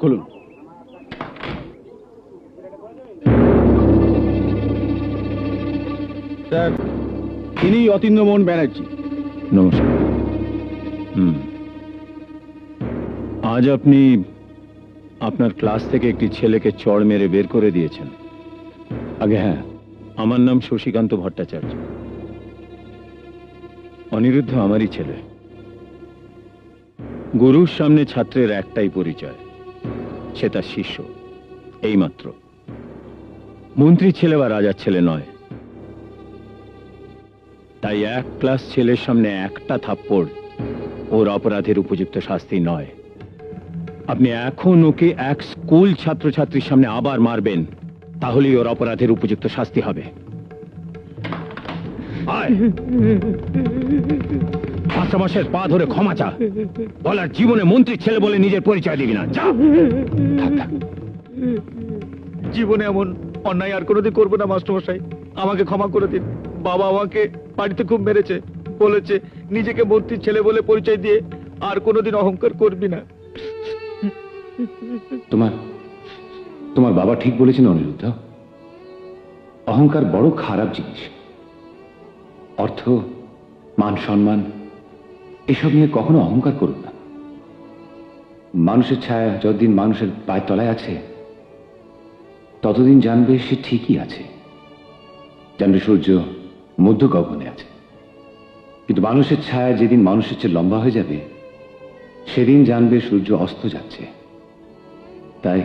খুলুন। স্যার, ইনি অতীন্দ্রমোহন ব্যানার্জি। নমস্কার। আজ আপনি আপনার ক্লাস থেকে একটি ছেলেকে চড় মেরে বের করে দিয়েছেন। আগে হ্যাঁ, আমার নাম শশীকান্ত ভট্টাচার্য। অনিরুদ্ধ আমারই ছেলে। গুরুর সামনে ছাত্রের একটাই পরিচয়, সে তার শিষ্য, এইমাত্র। মন্ত্রী ছেলে বা রাজার ছেলে নয়। তাই এক ক্লাস ছেলের সামনে একটা থাপ্পড় ওর অপরাধের উপযুক্ত শাস্তি নয়। আপনি এখন ওকে এক স্কুল ছাত্রছাত্রীর সামনে আবার মারবেন, তাহলেই ওর অপরাধের উপযুক্ত শাস্তি হবে। আয়, মাস্টারমশাইয়ের পা ধরে ক্ষমা চা। বলার জীবনে মন্ত্রীর ছেলে বলে নিজের পরিচয় দিবি না, যা। জীবনে এমন অন্যায় আর কোনোদিন করবো না মাস্টারমশাই, আমাকে ক্ষমা করে দিন। বাবা আমাকে বাড়িতে খুব মেরেছে, বলেছে নিজেকে মন্ত্রীর ছেলে বলে পরিচয় দিয়ে আর কোনোদিন অহংকার করবি না। তোমার বাবা ঠিক বলেছেন অনিরুদ্ধ। অহংকার বড় খারাপ জিনিস। অর্থ, মান সম্মান এসব নিয়ে কখনো অহংকার করুন না। মানুষের ছায়া যতদিন মানুষের পায়ের তলায় আছে, ততদিন জানবে সে ঠিকই আছে, জানবে সূর্য মধ্য গগনে আছে। কিন্তু মানুষের ছায়া যেদিন মানুষের চেয়ে লম্বা হয়ে যাবে, সেদিন জানবে সূর্য অস্ত যাচ্ছে। তাই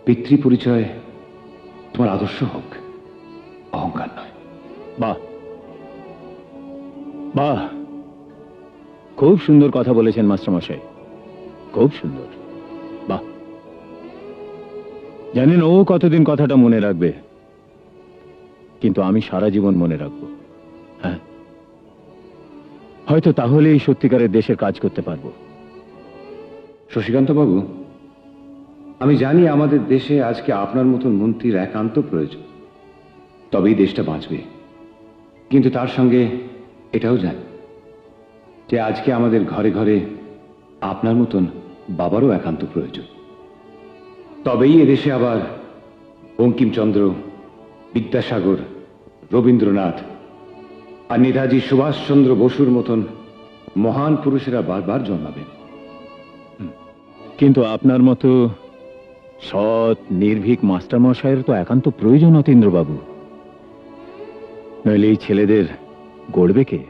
পিতৃ পরিচয় তোমার আদর্শ হোক, অহংকার নয়। বাহ বাহ, খুব সুন্দর কথা বলেছেন মাস্টারমশাই, খুব সুন্দর। বাহ, জানেন ও কতদিন কথাটা মনে রাখবে, কিন্তু আমি সারা জীবন মনে রাখবো। হ্যাঁ, হয়তো তাহলেই সত্যিকারের দেশের কাজ করতে পারবো। শশীকান্ত বাবু, আমি জানি আমাদের দেশে আজকে আপনার মতন মন্ত্রীর একান্ত প্রয়োজন, তবেই দেশটা বাঁচবে। কিন্তু তার সঙ্গে এটাও জানি যে আজকে আমাদের ঘরে ঘরে আপনার মতন বাবারও একান্ত প্রয়োজন। তবেই এদেশে আবার বঙ্কিমচন্দ্র, বিদ্যাসাগর, রবীন্দ্রনাথ আর নেতাজি সুভাষচন্দ্র বসুর মতন মহান পুরুষেরা বারবার জন্মাবেন। কিন্তু আপনার মতো সৎ নির্ভীক মাস্টারমশাইয়ের তো একান্ত প্রয়োজন অতীন্দ্রবাবু, নইলে এই ছেলেদের গড়বে কে?